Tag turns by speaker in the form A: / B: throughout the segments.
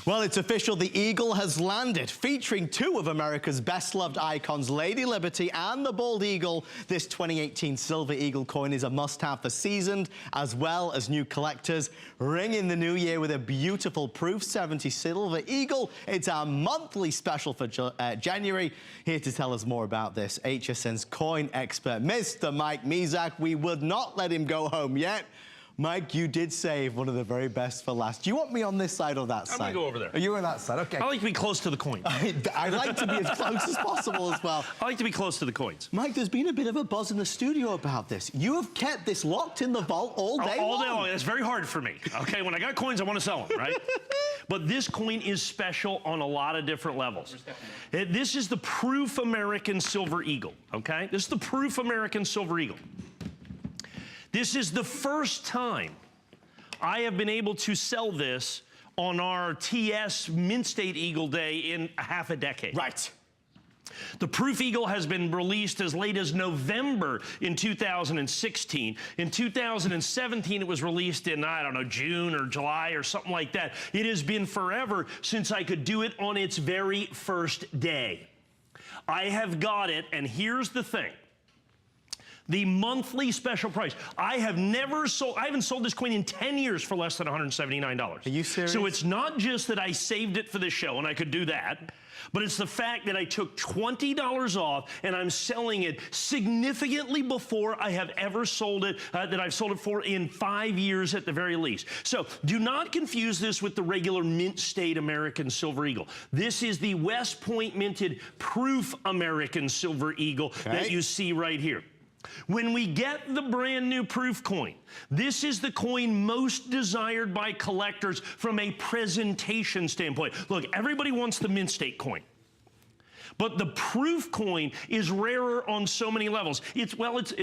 A: Well, it's official. The Eagle has landed, featuring two of America's best-loved icons, Lady Liberty and the Bald Eagle. This 2018 Silver Eagle coin is a must-have for seasoned as well as new collectors. Ring in the new year with a beautiful Proof 70 Silver Eagle. It's our monthly special for January. Here to tell us more about this, HSN's coin expert, Mr. Mike Mezak. We would not let him go home yet. Mike, you did save one of the very best for last. Do you want me on this side or that side?
B: I'm going to go over there.
A: Are you on that side? Okay.
B: I like to be close to the coin.
A: I like to be as close as possible as well.
B: I like to be close to the coins.
A: Mike, there's been a bit of a buzz in the studio about this. You have kept this locked in the vault all day long.
B: All day long. It's very hard for me. Okay, when I got coins, I want to sell them, right? But this coin is special on a lot of different levels. This is the Proof American Silver Eagle, okay? This is the Proof American Silver Eagle. This is the first time I have been able to sell this on our TS Mint State Eagle Day in half a decade.
A: Right.
B: The Proof Eagle has been released as late as November in 2016. In 2017, it was released in, I don't know, June or July or something like that. It has been forever since I could do it on its very first day. I have got it, and here's the thing. The monthly special price. I haven't sold this coin in 10 years for less than $179.
A: Are you serious?
B: So it's not just that I saved it for the show, and I could do that, but it's the fact that I took $20 off, and I'm selling it significantly before I have ever sold it, that I've sold it for in 5 years at the very least. So do not confuse this with the regular Mint State American Silver Eagle. This is the West Point minted Proof American Silver Eagle that you see right here. When we get the brand new Proof coin, this is the coin most desired by collectors from a presentation standpoint. Look, everybody wants the Mint State coin. But the Proof coin is rarer on so many levels. It's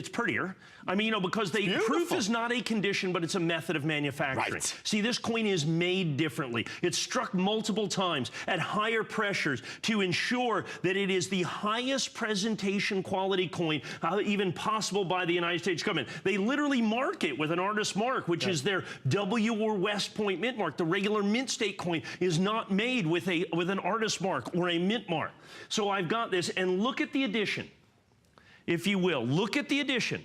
B: prettier. I mean, you know, because Proof is not a condition, but it's a method of manufacturing. Right. See, this coin is made differently. It's struck multiple times at higher pressures to ensure that it is the highest presentation quality coin even possible by the United States government. They literally mark it with an artist mark, which is their W or West Point mint mark. The regular Mint State coin is not made with an artist mark or a mint mark. So I've got this, and look at the addition, if you will. Look at the addition.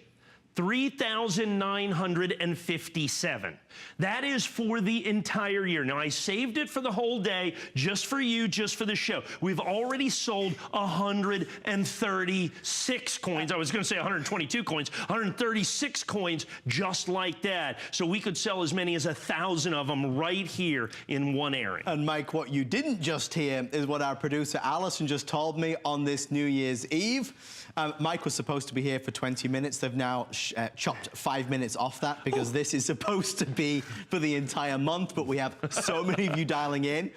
B: 3,957. That is for the entire year. Now, I saved it for the whole day, just for you, just for the show. We've already sold 136 coins. I was going to say 122 coins, 136 coins just like that. So we could sell as many as 1,000 of them right here in one area. And Mike, what you didn't just hear is what our producer Allison just told me on this New Year's Eve. Mike was supposed to be here for 20 minutes. They've now chopped 5 minutes off that because this is supposed to be for the entire month, but we have so many of you dialing in.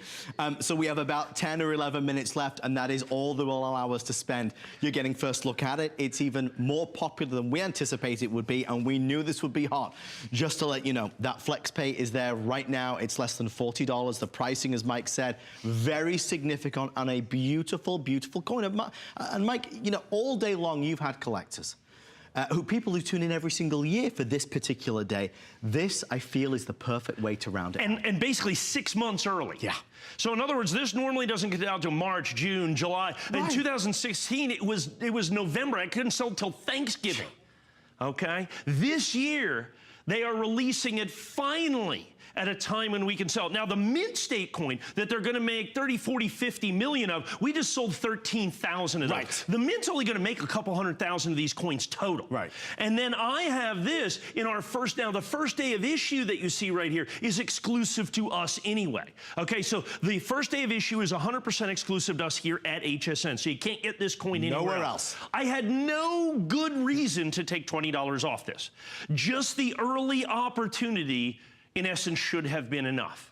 B: So we have about 10 or 11 minutes left, and that is all that will allow us to spend. You're getting first look at it. It's even more popular than we anticipated it would be, and we knew this would be hot. Just to let you know, that FlexPay is there right now. It's less than $40. The pricing, as Mike said, very significant on a beautiful, beautiful coin. And Mike, you know, all day long you've had collectors. People who tune in every single year for this particular day. This, I feel, is the perfect way to round it out. And basically 6 months early. Yeah. So in other words, this normally doesn't get out till March, June, July. Right. In 2016, it was November. I couldn't sell till Thanksgiving. Okay? This year, they are releasing it finally at a time when we can sell it. Now, the Mint State coin that they're gonna make 30, 40, 50 million of, we just sold 13,000 of those. Right. The Mint's only gonna make a couple 100,000 of these coins total. Right. And then I have this in our the first day of issue that you see right here is exclusive to us anyway. Okay, so the first day of issue is 100% exclusive to us here at HSN, so you can't get this coin anywhere else. I had no good reason to take $20 off this. Just the early opportunity, in essence, should have been enough.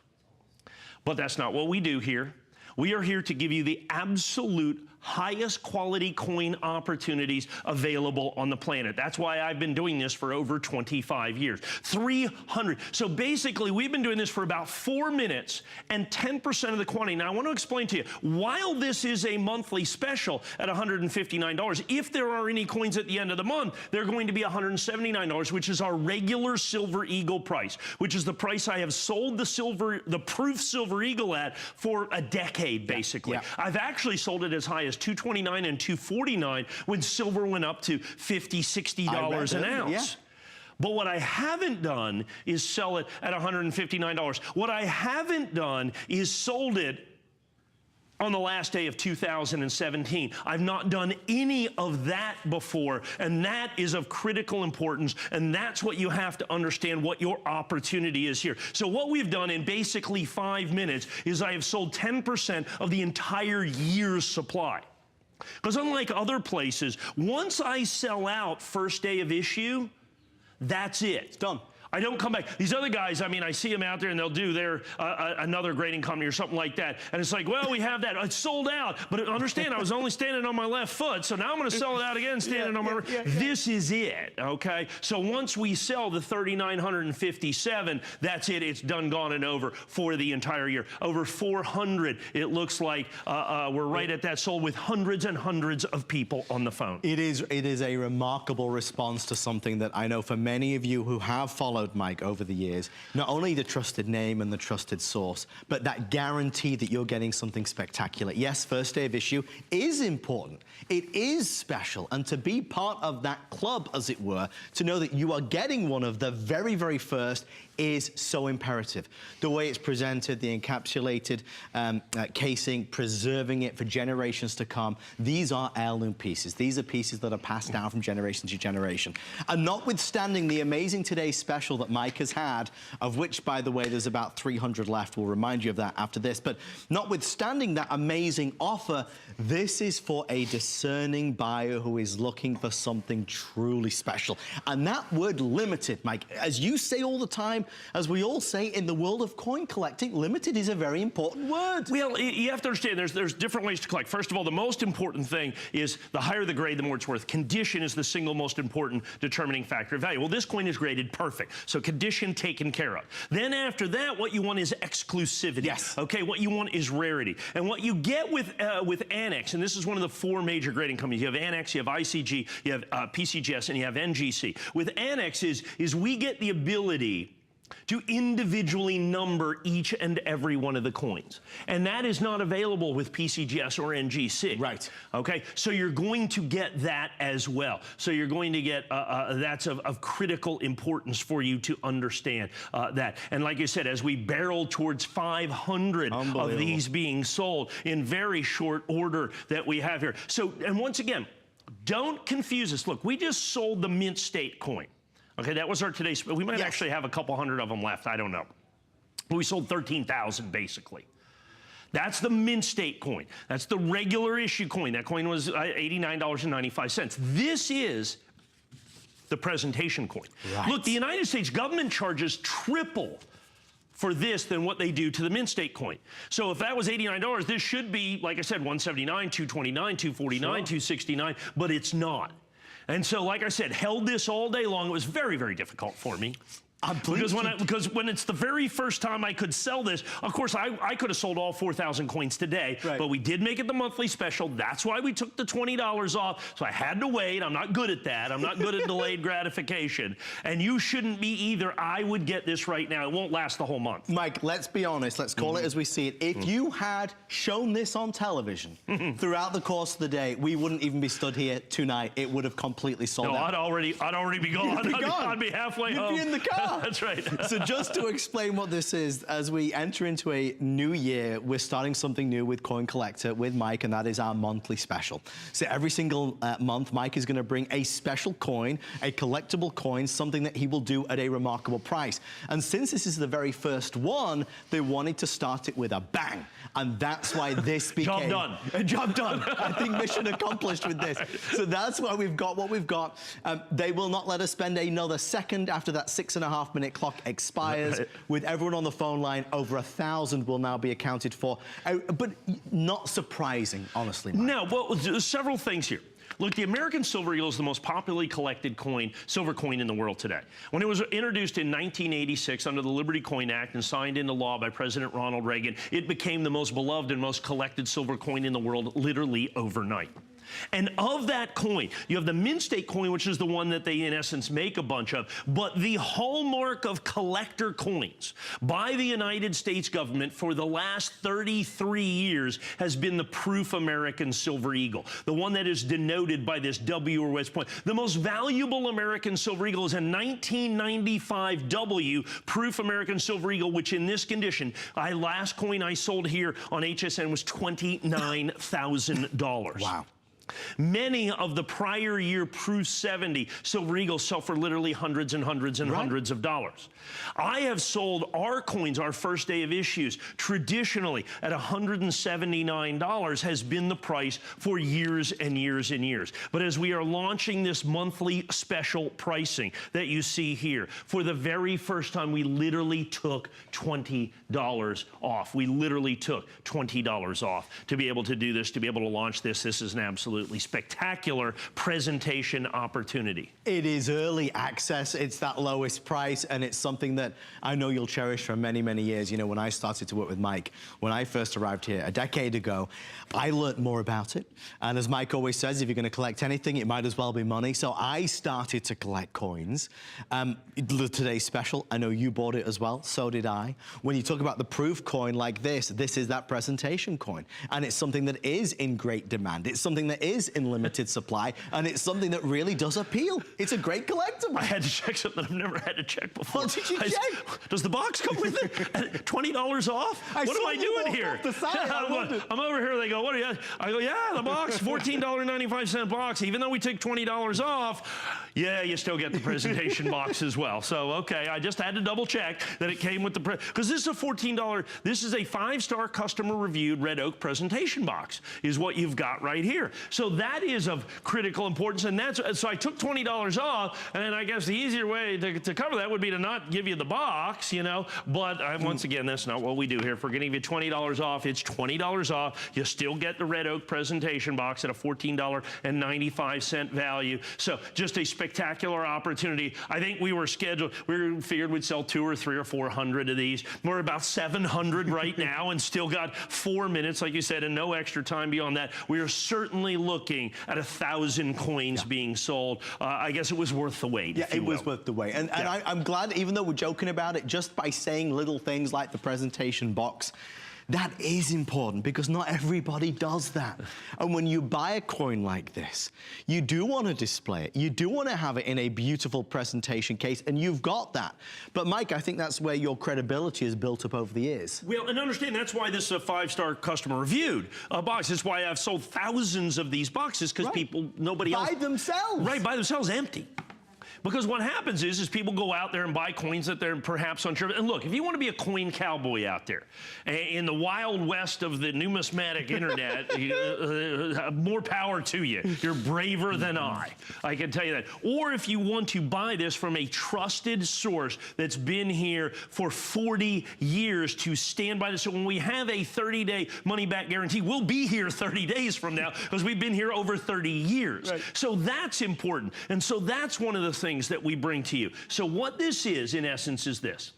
B: But that's not what we do here. We are here to give you the absolute highest quality coin opportunities available on the planet. That's why I've been doing this for over 25 years. 300. So basically, we've been doing this for about 4 minutes and 10% of the quantity. Now, I want to explain to you, while this is a monthly special at $159, if there are any coins at the end of the month, they're going to be $179, which is our regular Silver Eagle price, which is the price I have sold the proof Silver Eagle at for a decade, basically.
A: Yeah.
B: I've actually sold it as high as $229 and $249 when silver went up to $50, $60 an ounce.
A: Yeah.
B: But what I haven't done is sell it at $159. What I haven't done is sold it on the last day of 2017. I've not done any of that before, and that is of critical importance, and that's what you have to understand what your opportunity is here. So what we've done in basically 5 minutes is I have sold 10% of the entire year's supply. Because unlike other places, once I sell out first day of issue, that's it.
A: It's done.
B: I don't come back. These other guys, I mean, I see them out there and they'll do their another grading company or something like that. And it's like, well, we have that. It's sold out. But understand, I was only standing on my left foot, so now I'm going to sell it out again standing on my right. This is it, okay? So once we sell the 3,957, that's it. It's done, gone, and over for the entire year. Over 400, it looks like we're right at that sold with hundreds and hundreds of people on the phone.
A: It is a remarkable response to something that I know for many of you who have followed Mike over the years, not only the trusted name and the trusted source, but that guarantee that you're getting something spectacular. Yes, first day of issue is important. It is special. And to be part of that club, as it were, to know that you are getting one of the very, very first is so imperative. The way it's presented, the encapsulated casing, preserving it for generations to come. These are heirloom pieces. These are pieces that are passed down from generation to generation. And notwithstanding the amazing today's special that Mike has had, of which, by the way, there's about 300 left. We'll remind you of that after this. But notwithstanding that amazing offer, this is for a discerning buyer who is looking for something truly special. And that word limited, Mike, as you say all the time, as we all say in the world of coin collecting, limited is a very important word.
B: Well, you have to understand there's different ways to collect. First of all, the most important thing is the higher the grade, the more it's worth. Condition is the single most important determining factor of value. Well, this coin is graded perfect, so condition taken care of. Then after that, what you want is exclusivity.
A: Yes.
B: Okay, what you want is rarity. And what you get with ANACS, and this is one of the 4 major grading companies. You have ANACS, you have ICG, you have PCGS, and you have NGC. With ANACS is we get the ability to individually number each and every one of the coins. And that is not available with PCGS or NGC.
A: Right.
B: Okay, so you're going to get that as well. So you're going to get, that's of critical importance for you to understand that. And like you said, as we barrel towards 500 of these being sold in very short order that we have here. So, and once again, don't confuse us. Look, we just sold the mint state coin. Okay, that was our today's. We might actually have a couple hundred of them left. I don't know. We sold 13,000 basically. That's the mint state coin. That's the regular issue coin. That coin was $89.95. This is the presentation coin. Right. Look, the United States government charges triple for this than what they do to the mint state coin. So if that was $89, this should be, like I said, $179, $229, $249, $269, but it's not. And so, like I said, held this all day long. It was very, very difficult for me. Because when it's the very first time I could sell this, of course, I could have sold all 4,000 coins today, but we did make it the monthly special. That's why we took the $20 off. So I had to wait. I'm not good at that. I'm not good at delayed gratification. And you shouldn't be either. I would get this right now. It won't last the whole month.
A: Mike, let's be honest. Let's call it as we see it. If you had shown this on television throughout the course of the day, we wouldn't even be stood here tonight. It would have completely sold out.
B: I'd already be gone. I'd be halfway home.
A: You'd be in the car.
B: That's right.
A: So just to explain what this is, as we enter into a new year, we're starting something new with Coin Collector with Mike, and that is our monthly special. So every single month, Mike is going to bring a special coin, a collectible coin, something that he will do at a remarkable price. And since this is the very first one, they wanted to start it with a bang. And that's why this became...
B: Job done.
A: A job done. I think mission accomplished with this. So that's why we've got what we've got. They will not let us spend another second after that 6.5 half-minute clock expires. With everyone on the phone line, over 1,000 will now be accounted for. But not surprising, honestly, Mike.
B: No, well, there's several things here. Look, the American Silver Eagle is the most popularly collected silver coin in the world today. When it was introduced in 1986 under the Liberty Coin Act and signed into law by President Ronald Reagan, it became the most beloved and most collected silver coin in the world literally overnight. And of that coin, you have the mint state coin, which is the one that they, in essence, make a bunch of. But the hallmark of collector coins by the United States government for the last 33 years has been the proof American Silver Eagle, the one that is denoted by this W or West point. The most valuable American Silver Eagle is a 1995 W proof American Silver Eagle, which in this condition, last coin I sold here on HSN was $29,000.
A: Wow.
B: Many of the prior year Proof 70 Silver Eagles sell for literally hundreds and hundreds and hundreds of dollars. I have sold our coins, our first day of issues, traditionally at $179 has been the price for years and years and years. But as we are launching this monthly special pricing that you see here, for the very first time, we literally took $20 off. We literally took $20 off to be able to do this, to be able to launch this. This is an absolutely spectacular presentation opportunity.
A: It is early access. It's that lowest price, and it's something that I know you'll cherish for many, many years. You know, when I started to work with Mike, when I first arrived here a decade ago, I learned more about it. And as Mike always says, if you're going to collect anything, it might as well be money. So I started to collect coins. Today's special, I know you bought it as well. So did I. When you talk about the proof coin like this is that presentation coin. And it's something that is in great demand. It's something that is in limited supply, and it's something that really does appeal. It's a great collectible.
B: I had to check something I've never had to check before.
A: What did you check?
B: Does the box come with it? $20 off? What am I doing here? I'm over here, they go, what are you? I go, yeah, the box, $14.95 box. Even though we took $20 off, yeah, you still get the presentation box as well. So, okay, I just had to double check that it came with the, because this is a $14, this is a 5-star customer reviewed red oak presentation box, is what you've got right here. So that is of critical importance, and so I took $20 off, and I guess the easier way to cover that would be to not give you the box, you know, but once again, that's not what we do here. If we're going to give you $20 off, it's $20 off. You still get the red oak presentation box at a $14.95 value. So just a spectacular opportunity. I think we figured we'd sell 200 or 300 or 400 of these. We're about 700 right now and still got 4 minutes, like you said, and no extra time beyond that. We are certainly looking at 1,000 coins being sold. I guess it was worth the wait.
A: Yeah, it was worth the wait. And I'm glad, even though we're joking about it, just by saying little things like the presentation box, that is important because not everybody does that. And when you buy a coin like this, you do want to display it. You do want to have it in a beautiful presentation case, and you've got that. But Mike, I think that's where your credibility is built up over the years.
B: Well, and understand that's why this is a 5-star customer reviewed box. That's why I've sold thousands of these boxes, because nobody else.
A: By themselves.
B: Right, by themselves, empty. Because what happens is people go out there and buy coins that they're perhaps unsure. And look, if you want to be a coin cowboy out there in the wild west of the numismatic internet, more power to you. You're braver than I can tell you that. Or if you want to buy this from a trusted source that's been here for 40 years to stand by this. So when we have a 30-day money-back guarantee, we'll be here 30 days from now because we've been here over 30 years. Right. So that's important. And so that's one of the things that we bring to you. So what this is, in essence, is this.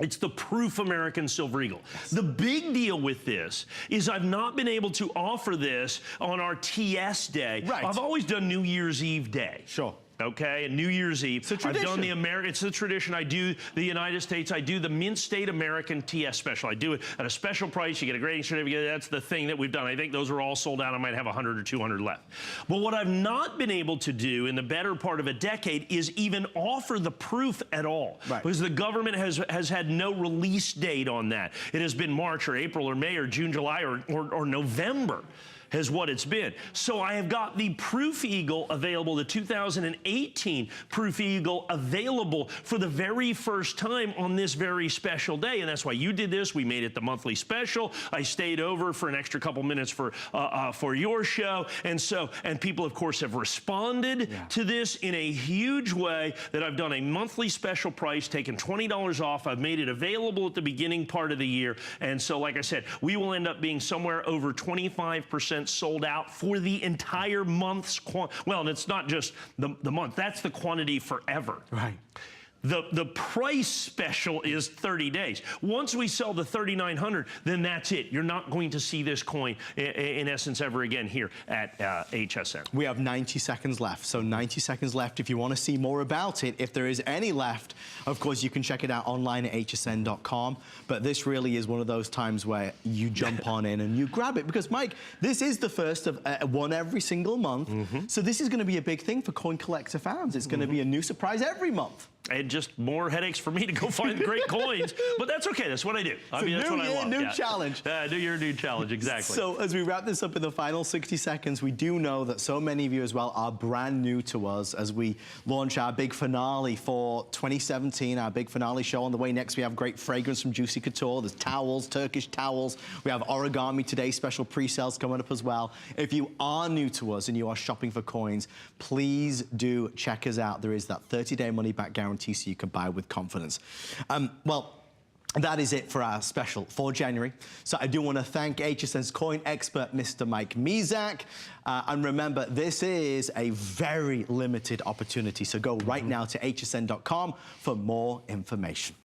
B: It's the proof American Silver Eagle. Yes. The big deal with this is I've not been able to offer this on our TS day. Right. I've always done New Year's Eve day.
A: Sure.
B: Okay, and New Year's Eve.
A: It's a tradition.
B: I've done it's a tradition. I do the United States. I do the Mint State American TS special. I do it at a special price. You get a grading certificate. That's the thing that we've done. I think those are all sold out. I might have 100 or 200 left. But what I've not been able to do in the better part of a decade is even offer the proof at all. Right. Because the government has had no release date on that. It has been March or April or May or June, July or November. is what it's been. So I have got the Proof Eagle available, the 2018 Proof Eagle available for the very first time on this very special day, and that's why you did this. We made it the monthly special. I stayed over for an extra couple minutes for your show, and people, of course, have responded to this in a huge way, that I've done a monthly special price, taken $20 off. I've made it available at the beginning part of the year, and so, like I said, we will end up being somewhere over 25% sold out for the entire month's well, and it's not just the month. That's the quantity forever.
A: Right.
B: The price special is 30 days. Once we sell the 3,900, then that's it. You're not going to see this coin, in essence, ever again here at HSN.
A: We have 90 seconds left. So 90 seconds left. If you want to see more about it, if there is any left, of course, you can check it out online at hsn.com. But this really is one of those times where you jump on in and you grab it. Because, Mike, this is the first of one every single month. So this is going to be a big thing for coin collector fans. It's going to be a new surprise every month.
B: And just more headaches for me to go find great coins, but that's okay. That's what I do. I mean, that's what I love.
A: New challenge.
B: New year, new challenge, exactly.
A: So as we wrap this up in the final 60 seconds, we do know that so many of you as well are brand new to us as we launch our big finale for 2017, our big finale show. On the way next, we have great fragrance from Juicy Couture. There's towels, Turkish towels. We have Origami Today special pre-sales coming up as well. If you are new to us and you are shopping for coins, please do check us out. There is that 30-day money-back guarantee, so you can buy with confidence. Well, that is it for our special for January. So I do want to thank HSN's coin expert, Mr. Mike Mizak. And remember, this is a very limited opportunity. So go right now to hsn.com for more information.